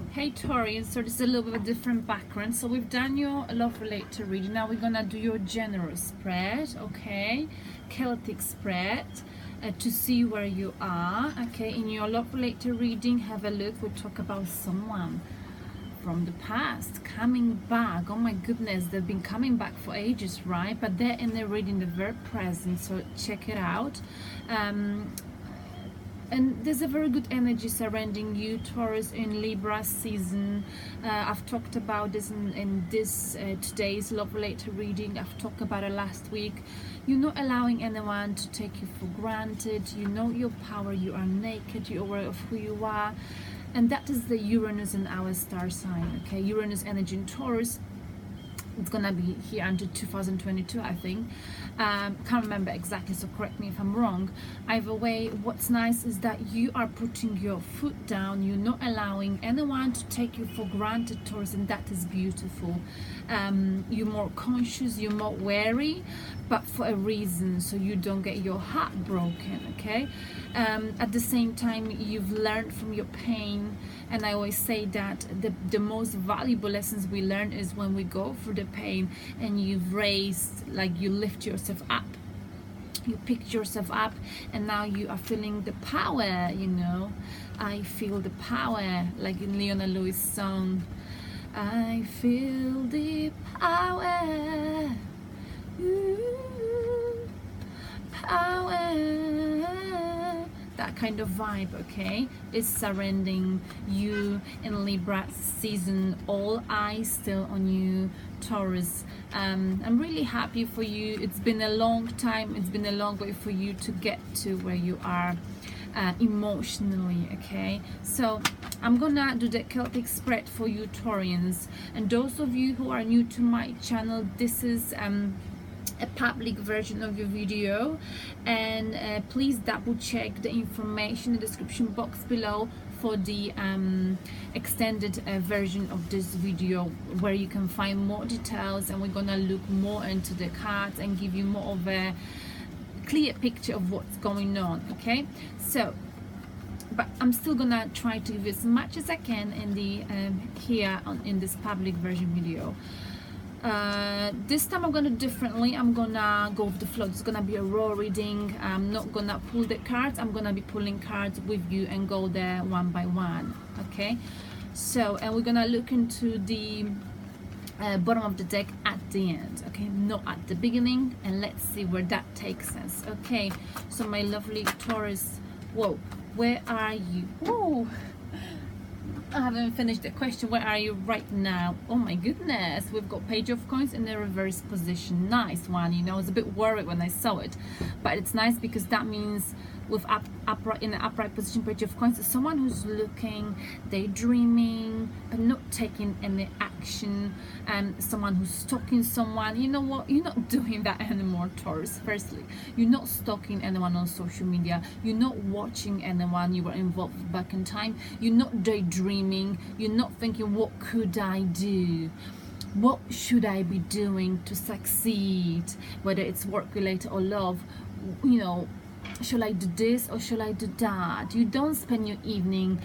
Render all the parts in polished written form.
Hey Taurus, so this is a little bit of a different background. So we've done your love related reading. Now we're gonna do your general spread, okay? Celtic spread to see where you are. Okay, in your love related reading, have a look. We'll talk about someone from the past coming back. Oh my goodness, they've been coming back for ages, right? But they're in the reading, they're very present. So check it out. And there's a very good energy surrounding you, Taurus, in Libra season. I've talked about this in this today's love related reading. I've talked about it last week. You're not allowing anyone to take you for granted. You know your power. You are naked. You're aware of who you are, and that is the Uranus in our star sign. Okay, Uranus energy in Taurus. It's gonna be here until 2022, I think. Can't remember exactly, so correct me if I'm wrong. Either way, what's nice is that you are putting your foot down. You're not allowing anyone to take you for granted, Taurus, and that is beautiful. You're more conscious, you're more wary, but for a reason, so you don't get your heart broken, okay? At the same time, you've learned from your pain, and I always say that the most valuable lessons we learn is when we go through the pain and you've raised, like you lift yourself up, you picked yourself up, and now you are feeling the power, you know. I feel the power, like in Leona Lewis' song, I feel the power, ooh, power. That kind of vibe, okay, is surrounding you in Libra season. All eyes still on you, Taurus. I'm really happy for you. It's been a long time, it's been a long way for you to get to where you are emotionally, okay? So I'm gonna do the Celtic spread for you, Taurians. And those of you who are new to my channel, this is a public version of your video, and please double check the information in the description box below for the extended version of this video, where you can find more details, and we're gonna look more into the cards and give you more of a clear picture of what's going on, okay? So but I'm still gonna try to give you as much as I can in the in this public version video. This time I'm gonna do differently. I'm gonna go with the flow. It's gonna be a raw reading. I'm not gonna pull the cards. I'm gonna be pulling cards with you and go there one by one, okay? So, and we're gonna look into the bottom of the deck at the end, okay, not at the beginning, and let's see where that takes us. Okay, so my lovely Taurus, whoa, where are you? Whoa, I haven't finished the question. Where are you right now? Oh my goodness, we've got Page of Coins in the reverse position. Nice one. You know, I was a bit worried when I saw it, but it's nice because that means with upright, in the upright position, Page of Coins, is someone who's looking, daydreaming, but not taking any action, and someone who's stalking someone. You know what? You're not doing that anymore, Taurus. Firstly, you're not stalking anyone on social media. You're not watching anyone you were involved with back in time. You're not daydreaming. You're not thinking, what could I do? What should I be doing to succeed? Whether it's work related or love, you know, shall I do this or shall I do that? You don't spend your evening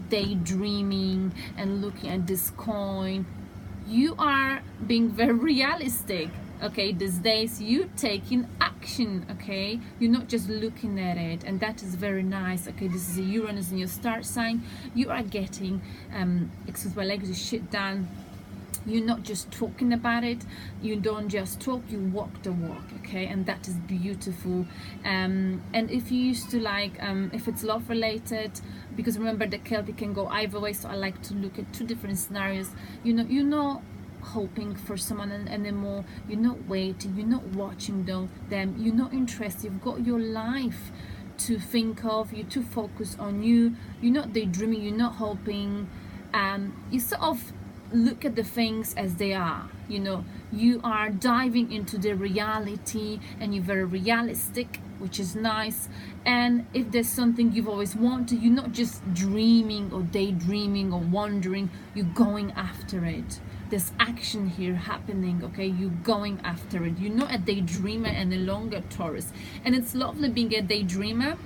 daydreaming and looking at this coin. You are being very realistic, okay? These days you're taking action, okay? You're not just looking at it, and that is very nice, okay? This is a Uranus in your star sign. You are getting excuse my language, shit done. You're not just talking about it. You don't just talk, you walk the walk, okay? And that is beautiful. And if you used to like, if it's love related, because remember the Celtic can go either way, so I like to look at two different scenarios. You know, you're not hoping for someone anymore. You're not waiting. You're not watching them. You're not interested. You've got your life to think of. You're too focused on you. You're not daydreaming. You're not hoping. You sort of look at the things as they are, you know. You are diving into the reality, and you're very realistic, which is nice. And if there's something you've always wanted, you're not just dreaming or daydreaming or wondering, you're going after it. There's action here happening, okay? You're going after it. You're not a daydreamer any longer, Taurus. And it's lovely being a daydreamer,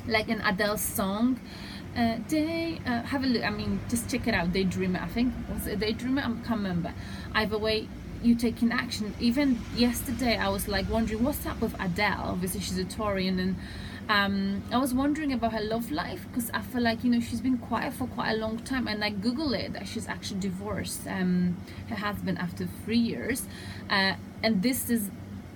like an Adele song. Have a look. I mean, just check it out. Daydreamer, I think. Was it Daydreamer? I can't remember. Either way, you taking action. Even yesterday, I was like wondering what's up with Adele. Obviously, she's a Taurian, and I was wondering about her love life, because I feel like, you know, she's been quiet for quite a long time, and I Google it that she's actually divorced her husband after 3 years, and this is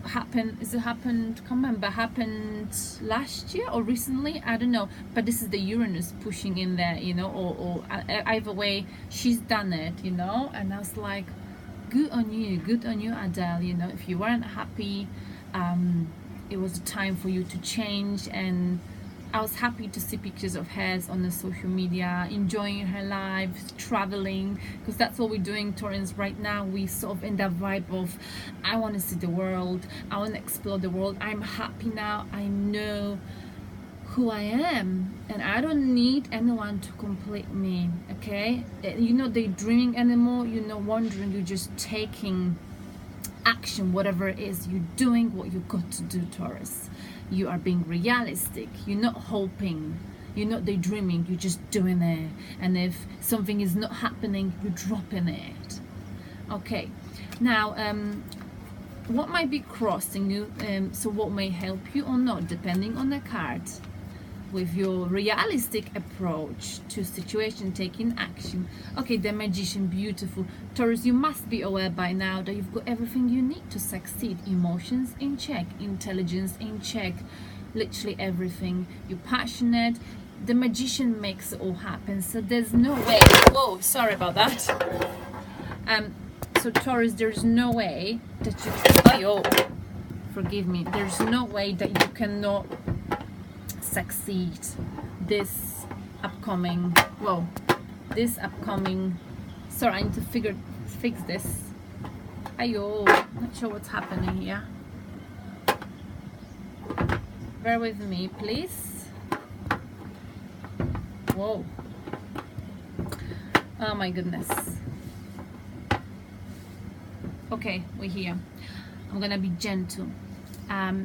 happened can't remember, happened last year or recently, I don't know, but this is the Uranus pushing in there, you know, or either way she's done it, you know. And I was like, good on you, Adele, you know. If you weren't happy, it was a time for you to change. And I was happy to see pictures of hers on the social media, enjoying her life, traveling, because that's what we're doing, Taurans, right now. We sort of in that vibe of, I want to see the world, I want to explore the world. I'm happy now, I know who I am, and I don't need anyone to complete me, okay? You're not daydreaming anymore, you're not wondering, you're just taking action. Whatever it is, you're doing what you got to do, Taurus. You are being realistic, you're not hoping, you're not daydreaming, you're just doing it. And if something is not happening, you're dropping it. Okay, now what might be crossing you, so what may help you or not, depending on the card. With your realistic approach to situation, taking action. Okay, the Magician, beautiful. Taurus, you must be aware by now that you've got everything you need to succeed. Emotions in check, intelligence in check, literally everything. You're passionate. The Magician makes it all happen, so there's no way. Whoa, sorry about that. So Taurus, there's no way that you forgive me, there's no way that you cannot succeed this upcoming, sorry, I need to fix this. Ayo, not sure what's happening here. Bear with me, please. Whoa. Oh my goodness. Okay, we're here. I'm gonna be gentle.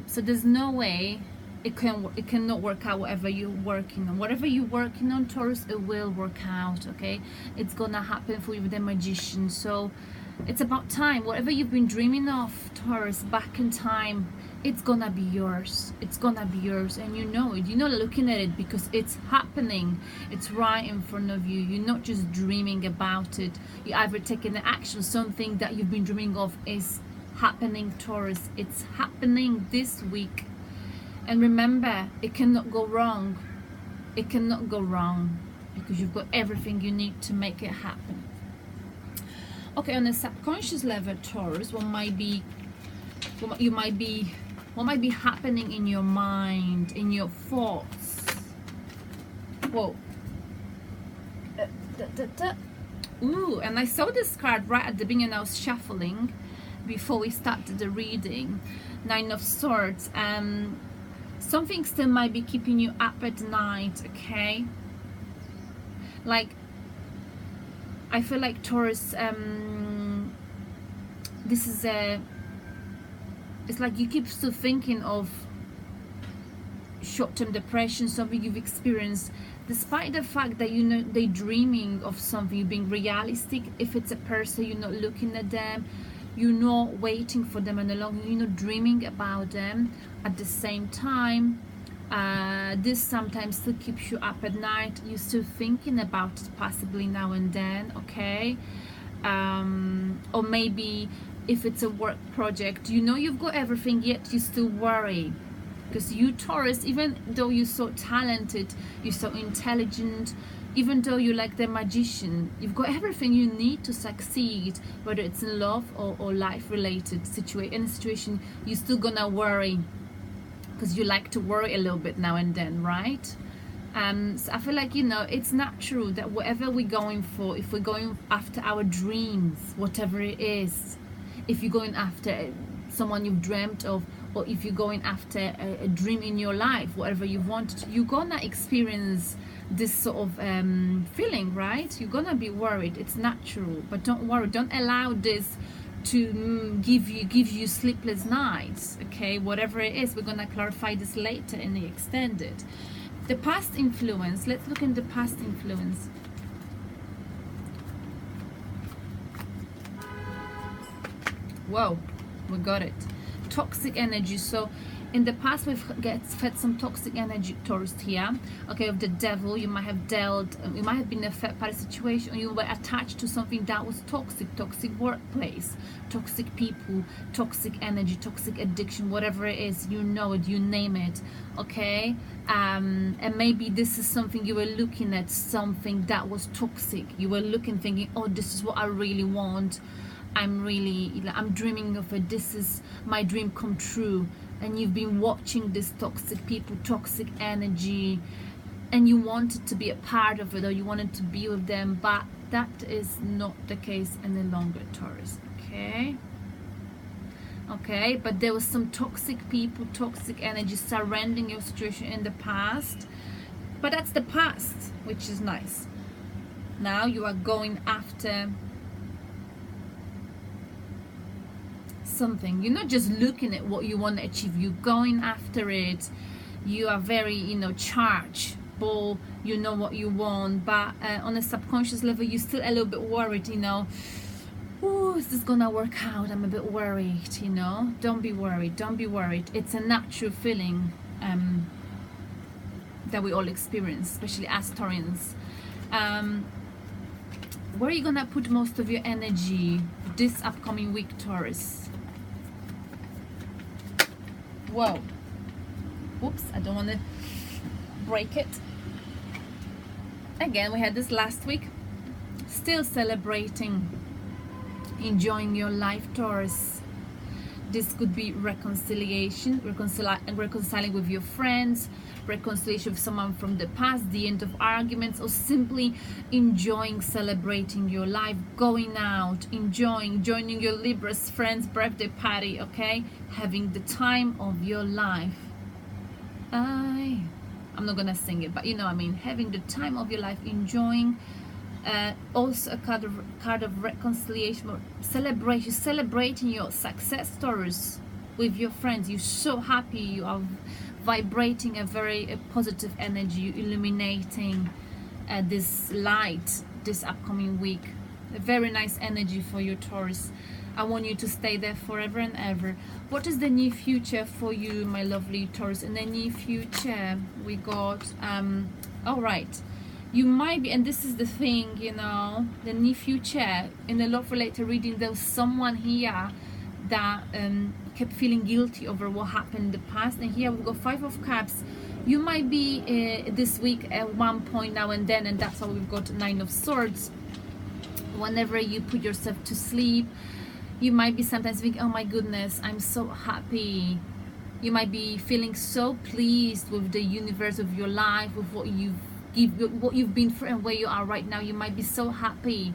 So there's no way it cannot work out. Whatever you're working on, Taurus, it will work out. Okay, it's gonna happen for you with the Magician. So it's about time. Whatever you've been dreaming of, Taurus, back in time, it's gonna be yours. It's gonna be yours, and you know it. You're not looking at it because it's happening. It's right in front of you. You're not just dreaming about it. You're either taking the action. Something that you've been dreaming of is happening, Taurus. It's happening this week. And remember, it cannot go wrong. It cannot go wrong because you've got everything you need to make it happen. Okay, on a subconscious level, Taurus, what might be happening in your mind, in your thoughts. Whoa. Ooh, and I saw this card right at the beginning. I was shuffling before we started the reading. 9 of Swords. Something still might be keeping you up at night, okay? Like, I feel like, Taurus, this is it's like you keep still thinking of short-term depression, something you've experienced, despite the fact that, you know, they're dreaming of something. You're being realistic. If it's a person, you're not looking at them, you're not waiting for them any longer, you're not dreaming about them. At the same time, this sometimes still keeps you up at night. You're still thinking about it, possibly now and then, okay? Or maybe if it's a work project, you know you've got everything, yet you still worry. Because you, Taurus, even though you're so talented, you're so intelligent, even though you're like the Magician, you've got everything you need to succeed, whether it's in love or life-related situation, you're still gonna worry, because you like to worry a little bit now and then, right? So I feel like, you know, it's natural that whatever we're going for, if we're going after our dreams, whatever it is, if you're going after someone you've dreamt of, or if you're going after a dream in your life, whatever you want, you're gonna experience this sort of feeling, right? You're gonna be worried. It's natural, but don't worry. Don't allow this to give you sleepless nights, okay? Whatever it is, we're gonna clarify this later in the extended. The past influence. Let's look in the past influence. Whoa, we got it. Toxic energy. So in the past we've fed some toxic energy, Taurus, here. Okay, of the devil. You might have you might have been affected by a situation, or you were attached to something that was toxic. Toxic workplace, toxic people, toxic energy, toxic addiction, whatever it is, you know it, you name it. Okay, and maybe this is something you were looking at, something that was toxic. You were looking, thinking, oh, this is what I really want. I'm dreaming of it. This is my dream come true. And you've been watching this toxic people, toxic energy, and you wanted to be a part of it, or you wanted to be with them, but that is not the case any longer, Taurus. Okay, but there was some toxic people, toxic energy surrounding your situation in the past, but that's the past, which is nice. Now you are going after something. You're not just looking at what you want to achieve, you're going after it. You are very, you know, chargeable, you know what you want, but on a subconscious level you're still a little bit worried, you know. Oh, is this gonna work out? I'm a bit worried, you know. Don't be worried, don't be worried. It's a natural feeling that we all experience, especially as Taurians. Where are you gonna put most of your energy this upcoming week, Taurus? Whoa. Oops, I don't want to break it. Again, we had this last week. Still celebrating, enjoying your life, Taurus. This could be reconciliation, reconciling with your friends, reconciliation with someone from the past, the end of arguments, or simply enjoying, celebrating your life, going out, enjoying, joining your Libra's friend's birthday party, okay? Having the time of your life. I'm not gonna sing it, but you know what I mean. Having the time of your life, enjoying. Also a card of reconciliation, or celebration, celebrating your success, Taurus, with your friends. You're so happy, you are vibrating a very positive energy, illuminating this light this upcoming week. A very nice energy for you, Taurus. I want you to stay there forever and ever. What is the near future for you, my lovely Taurus? In the near future we got all right, you might be, and this is the thing, you know, the near future, in the love related reading, there was someone here that kept feeling guilty over what happened in the past, and here we've got 5 of Cups. You might be this week at one point now and then, and that's why we've got 9 of Swords. Whenever you put yourself to sleep, you might be sometimes thinking, oh my goodness, I'm so happy. You might be feeling so pleased with the universe of your life, with what you've been through and where you are right now. You might be so happy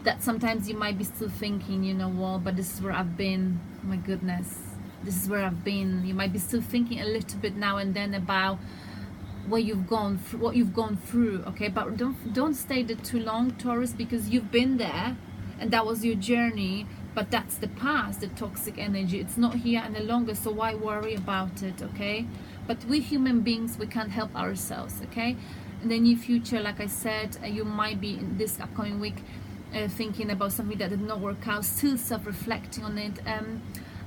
that sometimes you might be still thinking, you know what, but this is where I've been. Oh my goodness, this is where I've been. You might be still thinking a little bit now and then about where you've gone through, what you've gone through, okay? But don't stay there too long, Taurus, because you've been there and that was your journey, but that's the past, the toxic energy. It's not here any longer, so why worry about it, okay? But we human beings, we can't help ourselves, okay? In the near future, like I said, you might be in this upcoming week thinking about something that did not work out, still self-reflecting on it.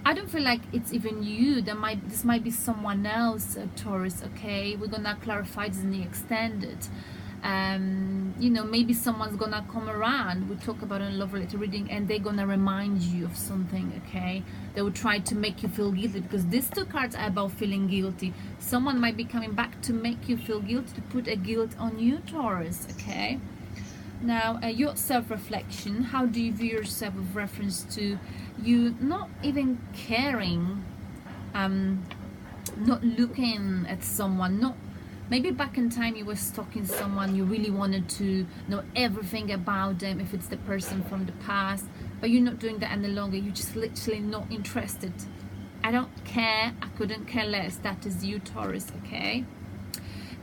I don't feel like it's even you. This might be someone else, Taurus, okay? We're gonna clarify this in the extended. You know, maybe someone's gonna come around, we talk about in a love related reading, and they're gonna remind you of something, okay? They will try to make you feel guilty, because these 2 cards are about feeling guilty. Someone might be coming back to make you feel guilty, to put a guilt on you, Taurus, okay? Now, your self-reflection, how do you view yourself with reference to you not even caring, not looking at someone, not maybe back in time you were stalking someone, you really wanted to know everything about them, if it's the person from the past, but you're not doing that any longer. You're just literally not interested. I don't care, I couldn't care less. That is you, Taurus, okay?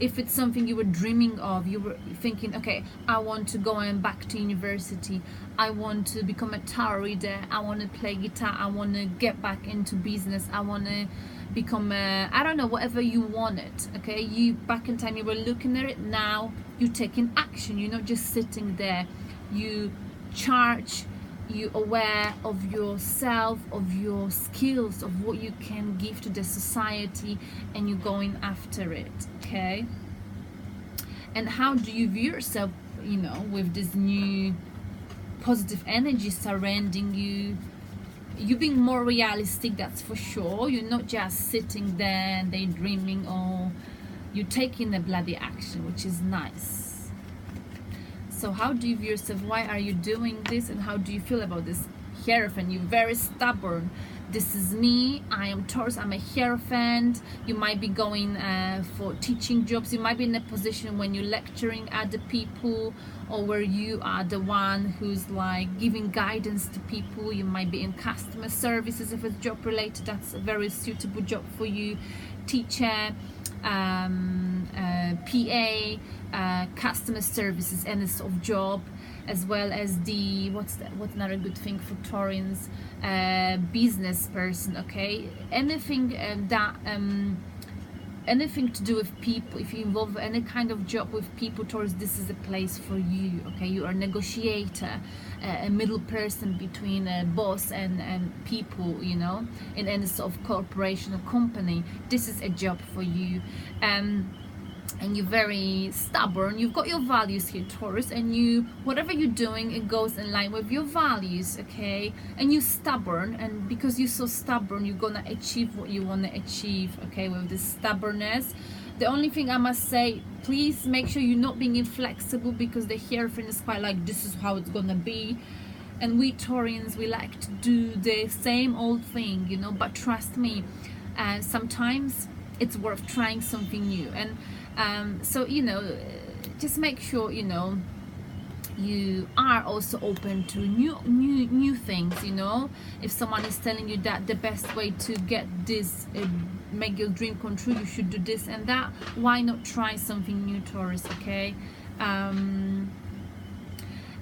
If it's something you were dreaming of, you were thinking, okay, I want to go back to university, I want to become a tarot reader, I want to play guitar, I want to get back into business, I want to become I don't know, whatever you wanted. Okay, you back in time you were looking at it, now you're taking action. You're not just sitting there. You charge, you aware of yourself, of your skills, of what you can give to the society, and you're going after it. Okay, and how do you view yourself, you know, with this new positive energy surrounding you? You're being more realistic, that's for sure. You're not just sitting there and daydreaming, or you're taking the bloody action, which is nice. So how do you view yourself? Why are you doing this? And how do you feel about this? Hierophant, you're very stubborn. This is me, I am Taurus, I'm a Hierophant. You might be going for teaching jobs. You might be in a position when you're lecturing other people, or where you are the one who's like giving guidance to people. You might be in customer services. If it's job related, that's a very suitable job for you. Teacher, PA, customer services, any sort of job, as well as the what's another good thing for Taurians, business person. Okay, anything that anything to do with people. If you involve any kind of job with people, Taurus, this is a place for you. Okay, you are a negotiator, a middle person between a boss and people, you know, in any sort of corporation or company. This is a job for you. And you're very stubborn. You've got your values here, Taurus, and you, whatever you're doing, it goes in line with your values. Okay, and you're stubborn, and because you're so stubborn, you're gonna achieve what you want to achieve. Okay, with this stubbornness. The only thing I must say, please make sure you're not being inflexible, because the Hierophant is quite like, this is how it's gonna be. And we Taurians, we like to do the same old thing, you know, but trust me, sometimes it's worth trying something new. And so, you know, just make sure, you know, you are also open to new things. You know, if someone is telling you that the best way to get this, make your dream come true, you should do this and that, why not try something new, Taurus? Okay.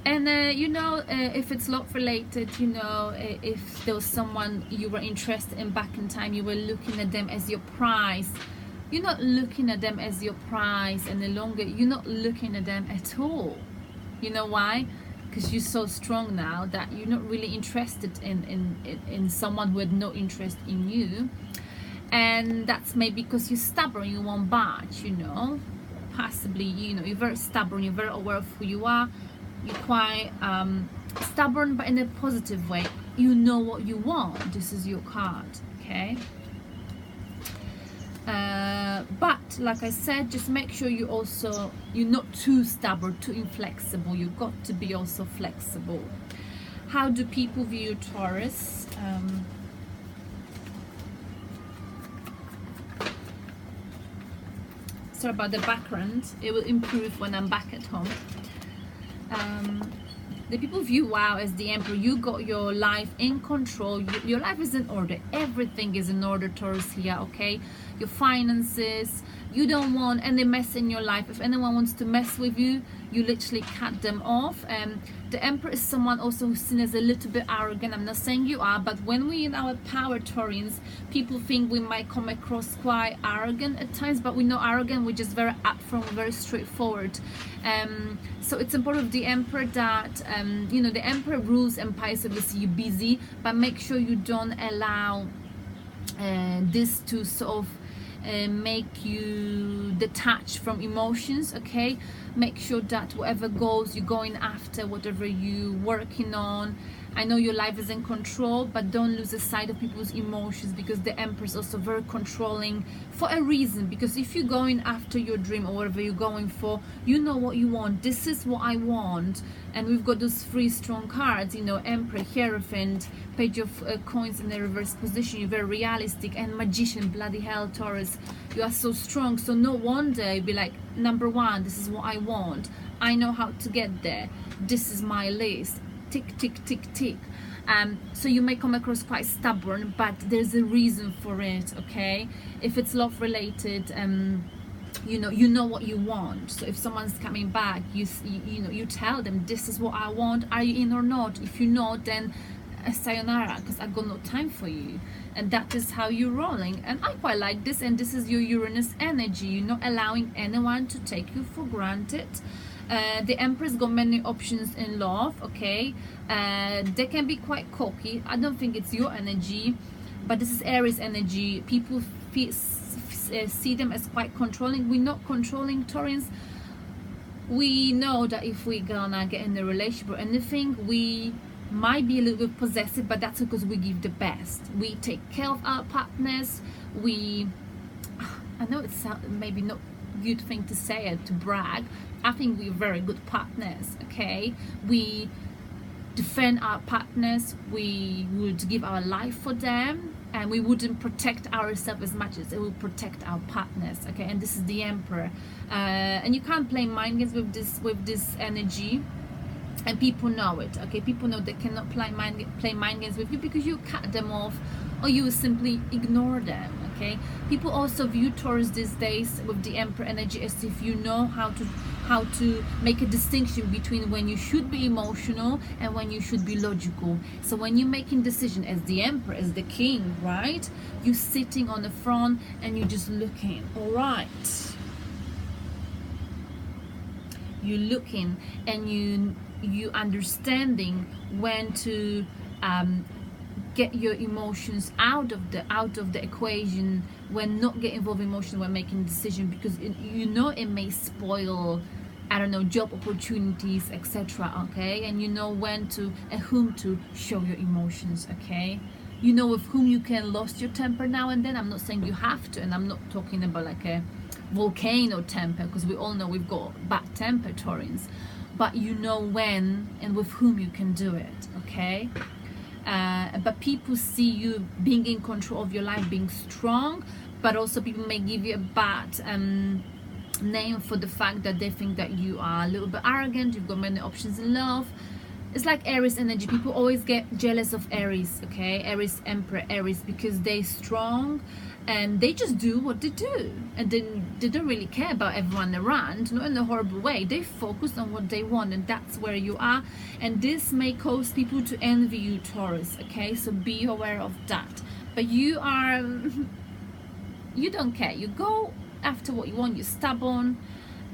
And you know, if it's love related, you know, if there was someone you were interested in back in time, you were looking at them as your prize. You're not looking at them as your prize any longer. You're not looking at them at all. You know why? Because you're so strong now that you're not really interested in someone who had no interest in you. And that's maybe because you're stubborn, you won't budge, you know. Possibly, you know, you're very stubborn, you're very aware of who you are. You're quite stubborn, but in a positive way. You know what you want. This is your card, okay? But like I said, just make sure you're not too stubborn, too inflexible. You've got to be also flexible. How do people view Taurus? Sorry about the background. It will improve when I'm back at home. The people view wow as the Emperor. You got your life in control. Your life is in order. Everything is in order, Taurus, here, okay? Your finances. You don't want any mess in your life. If anyone wants to mess with you, you literally cut them off. The Emperor is someone also who's seen as a little bit arrogant. I'm not saying you are, but when we're in our power, Taurians, people think we might come across quite arrogant at times, but we're not arrogant. We're just very upfront, very straightforward. So it's important with the Emperor that you know, the Emperor rules empires. Obviously you're busy, but make sure you don't allow this to sort of make you detached from emotions. Okay, make sure that whatever goals you're going after, whatever you're working on, I know your life is in control, but don't lose the sight of people's emotions, because the Emperor is also very controlling for a reason. Because if you're going after your dream or whatever you're going for, you know what you want. This is what I want. And we've got those 3 strong cards, you know, Emperor, Hierophant, Page of Coins in the reverse position. You're very realistic, and Magician. Bloody hell, Taurus, you are so strong. So no wonder you'd be like, number 1, this is what I want. I know how to get there. This is my list. Tick, tick, tick, tick. So you may come across quite stubborn, but there's a reason for it, okay? If it's love related, you know what you want. So if someone's coming back, you know, you tell them, this is what I want. Are you in or not? If you're not, then sayonara, because I got no time for you. And that is how you're rolling, and I quite like this. And this is your Uranus energy. You're not allowing anyone to take you for granted. The Empress got many options in love, okay? They can be quite cocky. I don't think it's your energy, but this is Aries energy. People see them as quite controlling. We're not controlling, Taurans. We know that if we're gonna get in a relationship or anything, we might be a little bit possessive, but that's because we give the best. We take care of our partners. I know it's maybe not good thing to say it, to brag. I think we're very good partners, okay? We defend our partners. We would give our life for them, and we wouldn't protect ourselves as much as it will protect our partners, okay? And this is the Emperor, and you can't play mind games with this energy, and people know it, okay? People know they cannot play mind games with you because you cut them off, or you simply ignore them, okay? People also view Taurus these days with the Emperor energy as if you know how to make a distinction between when you should be emotional and when you should be logical. So when you're making decision as the Emperor, as the king, right, you're sitting on the throne and you're just looking, all right, you're looking, and you understanding when to get your emotions out of the equation, when not get involved in emotion when making a decision, because you know it may spoil, I don't know, job opportunities, etc. okay? And you know when to and whom to show your emotions, okay? You know with whom you can lose your temper now and then. I'm not saying you have to, and I'm not talking about like a volcano temper, because we all know we've got bad temper, Taurans, but you know when and with whom you can do it, okay? But people see you being in control of your life, being strong, but also people may give you a bad name for the fact that they think that you are a little bit arrogant. You've got many options in love. It's like Aries energy. People always get jealous of Aries, okay? Aries, Emperor, Aries, because they're strong and they just do what they do, and then they don't really care about everyone around, not in a horrible way. They focus on what they want, and that's where you are. And this may cause people to envy you, Taurus, okay? So be aware of that. But you don't care. You go after what you want. You're stubborn.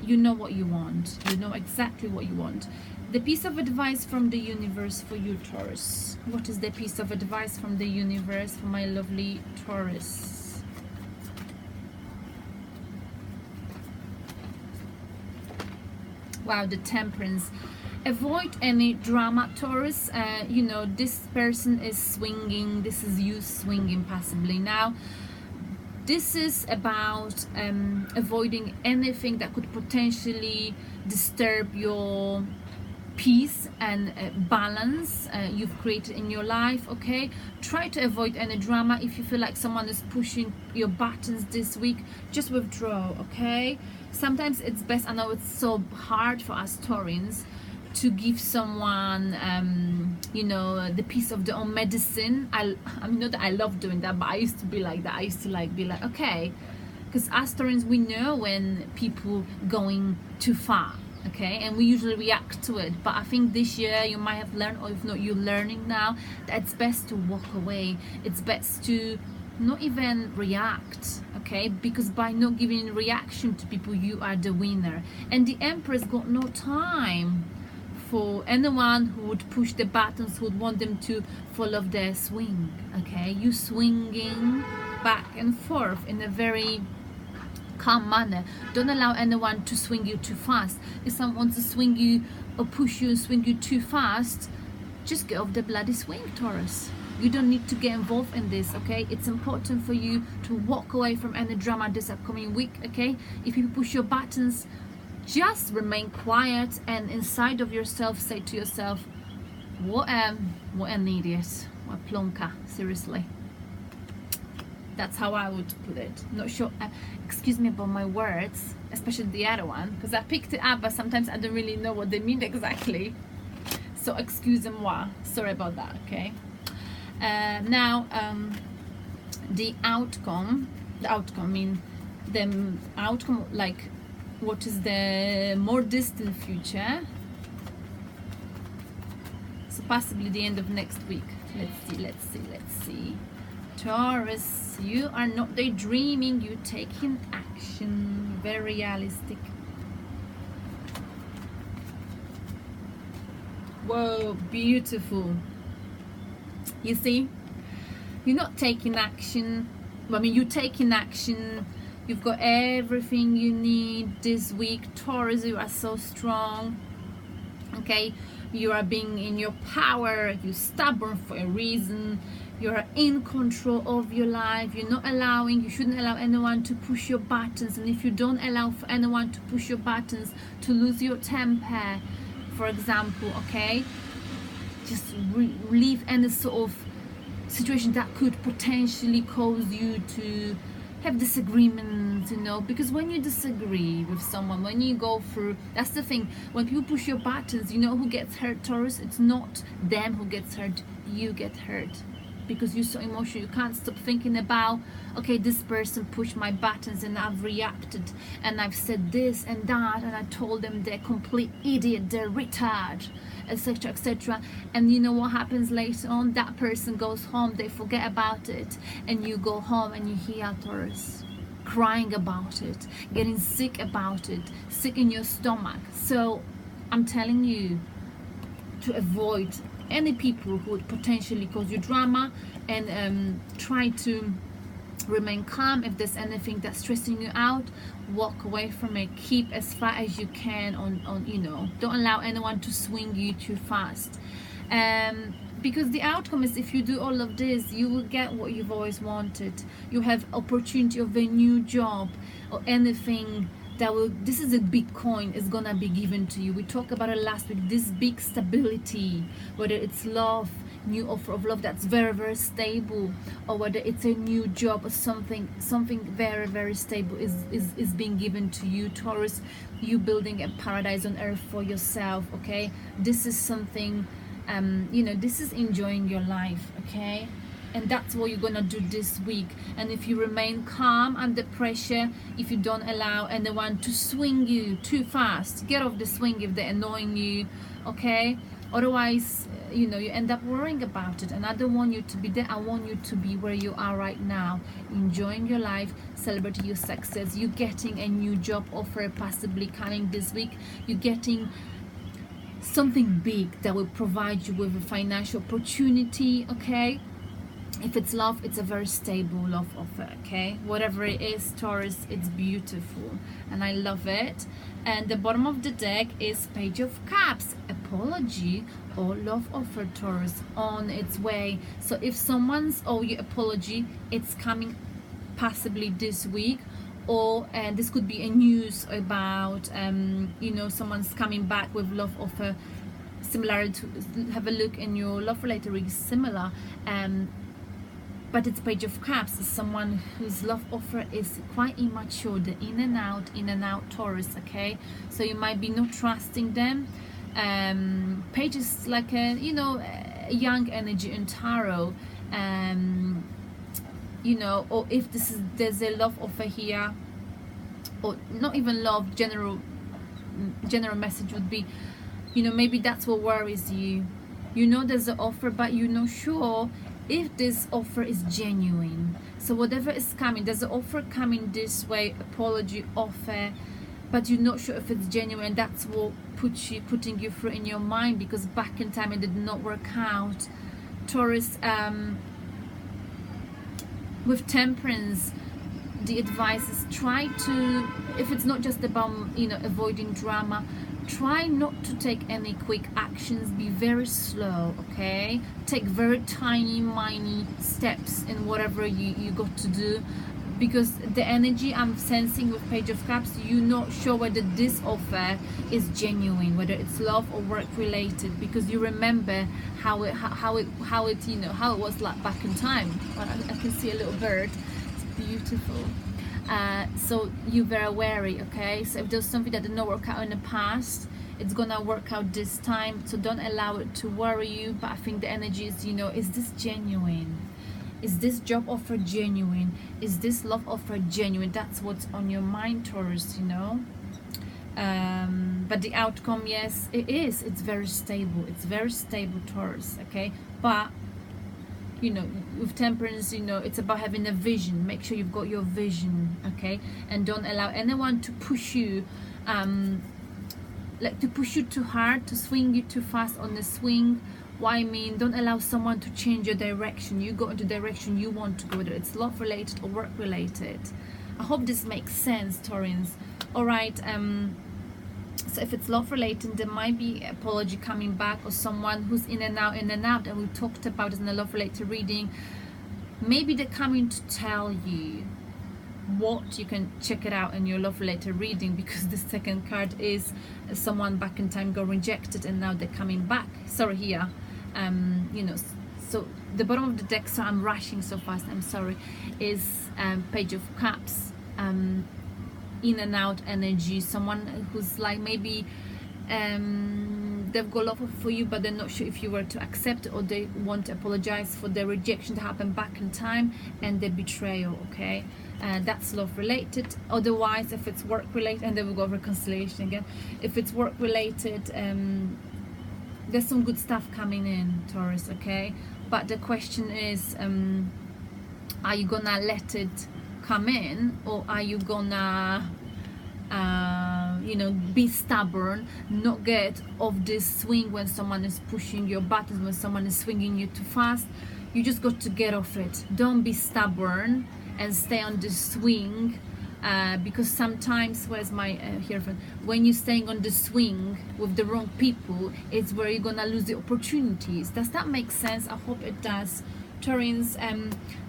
You know what you want. You know exactly what you want. The piece of advice from the universe for you, Taurus. What is the piece of advice from the universe for my lovely Taurus? Wow, the Temperance. Avoid any drama, Taurus. You know, this person is swinging. This is you swinging passively. Now, this is about avoiding anything that could potentially disturb your peace and balance you've created in your life, okay? Try to avoid any drama. If you feel like someone is pushing your buttons this week, just withdraw, okay? Sometimes it's best, I know it's so hard for us Taurans to give someone you know, the piece of their own medicine. I mean, not that I love doing that, but I used to be like that. I used to like be like, okay, because us Taurans, we know when people going too far, okay, and we usually react to it. But I think this year you might have learned, or if not, you're learning now, that it's best to walk away. It's best to not even react, okay, because by not giving reaction to people, you are the winner. And the Emperor's got no time for anyone who would push the buttons, who would want them to fall off their swing, okay? You swinging back and forth in a very calm manner. Don't allow anyone to swing you too fast. If someone wants to swing you or push you and swing you too fast, just get off the bloody swing, Taurus. You don't need to get involved in this, okay? It's important for you to walk away from any drama this upcoming week, okay? If people push your buttons, just remain quiet and inside of yourself say to yourself, what an idiot, what a plonka, seriously. That's how I would put it. Not sure, excuse me about my words, especially the other one, because I picked it up, but sometimes I don't really know what they mean exactly. So excusez-moi, sorry about that, okay? Now, the outcome, like, what is the more distant future? So possibly the end of next week. Let's see. Taurus, you are not daydreaming, you're taking action. Very realistic. Whoa, beautiful. You see, you're not taking action. I mean, you're taking action. You've got everything you need this week. Taurus, you are so strong. Okay, you are being in your power. You're stubborn for a reason. You're in control of your life. You're not allowing, you shouldn't allow anyone to push your buttons. And if you don't allow for anyone to push your buttons, to lose your temper, for example, okay, just leave any sort of situation that could potentially cause you to have disagreements, you know, because when you disagree with someone, when you go through, that's the thing, when people push your buttons, you know who gets hurt, Taurus? It's not them who gets hurt, you get hurt, because you're so emotional. You can't stop thinking about, okay, this person pushed my buttons and I've reacted and I've said this and that and I told them they're complete idiot, they're retard, etc, etc. And you know what happens later on? That person goes home, they forget about it, and you go home and you hear Taurus crying about it, getting sick about it, sick in your stomach. So I'm telling you to avoid any people who would potentially cause you drama, and try to remain calm. If there's anything that's stressing you out, walk away from it. Keep as far as you can on you know, don't allow anyone to swing you too fast, because the outcome is, if you do all of this, you will get what you've always wanted. You have opportunity of a new job or anything that will, this is a big coin, is gonna be given to you. We talked about it last week, this big stability, whether it's love, new offer of love that's very, very stable, or whether it's a new job or something very, very stable is being given to you, Taurus. You building a paradise on earth for yourself, okay? This is something, you know, this is enjoying your life, okay? And that's what you're gonna do this week. And if you remain calm under pressure, if you don't allow anyone to swing you too fast, get off the swing if they're annoying you, okay? Otherwise, you know, you end up worrying about it. And I don't want you to be there. I want you to be where you are right now, enjoying your life, celebrating your success. You're getting a new job offer possibly coming this week. You're getting something big that will provide you with a financial opportunity, okay? If it's love, it's a very stable love offer, okay? Whatever it is, Taurus, it's beautiful and I love it. And the bottom of the deck is Page of Cups, apology or love offer, Taurus, on its way. So if someone's owe you apology, it's coming possibly this week, or this could be a news about you know, someone's coming back with love offer similar to, have a look in your love related read, similar, but it's Page of Cups, someone whose love offer is quite immature, the in and out Taurus, okay? So you might be not trusting them. Page is like a, you know, a young energy in tarot, you know, or if there's a love offer here, or not even love, general message would be, you know, maybe that's what worries you. You know there's an offer, but you're not sure if this offer is genuine. So whatever is coming, there's an offer coming this way, apology offer, but you're not sure if it's genuine. That's what putting you through in your mind, because back in time it did not work out, Taurus. With Temperance, the advice is try to, if it's not just about, you know, avoiding drama, try not to take any quick actions. Be very slow, okay? Take very tiny steps in whatever you got to do, because the energy I'm sensing with Page of Cups, you're not sure whether this offer is genuine, whether it's love or work related, because you remember how it you know, how it was like back in time. Well, I can see a little bird, it's beautiful. So you're very wary, okay? So if there's something that did not work out in the past, it's gonna work out this time, so don't allow it to worry you. But I think the energy is, you know, is this genuine? Is this job offer genuine? Is this love offer genuine? That's what's on your mind, Taurus, you know. But the outcome, yes, it's very stable. It's very stable, Taurus, okay? But you know, with temperance, you know, it's about having a vision. Make sure you've got your vision, okay? And don't allow anyone to push you, like to push you too hard, to swing you too fast on the swing. What I mean, don't allow someone to change your direction. You go into the direction you want to go, whether it's love related or work related. I hope this makes sense, Taurans. All right, so if it's love related, there might be apology coming back, or someone who's in and out, and we talked about it in a love related reading. Maybe they're coming to tell you what you can check it out in your love related reading, because the second card is someone back in time got rejected and now they're coming back. Sorry, here, you know, so the bottom of the deck, so I'm rushing so fast, I'm sorry, is Page of Cups, in and out energy. Someone who's like, maybe they've got love for you, but they're not sure if you were to accept it, or they want to apologize for their rejection that happened back in time and the betrayal, okay? That's love related. Otherwise, if it's work related, and then we'll go reconciliation again. If it's work related, there's some good stuff coming in, Taurus, okay? But the question is, are you gonna let it come in, or are you gonna you know, be stubborn, not get off this swing when someone is pushing your buttons, when someone is swinging you too fast? You just got to get off it. Don't be stubborn and stay on the swing, because sometimes, where's my hierophant, when you're staying on the swing with the wrong people, it's where you're gonna lose the opportunities. Does that make sense? I hope it does, Taurans.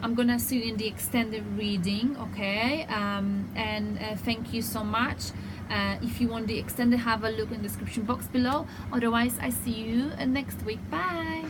I'm gonna see you in the extended reading, okay? And thank you so much. If you want the extended, have a look in the description box below. Otherwise, I see you next week. Bye.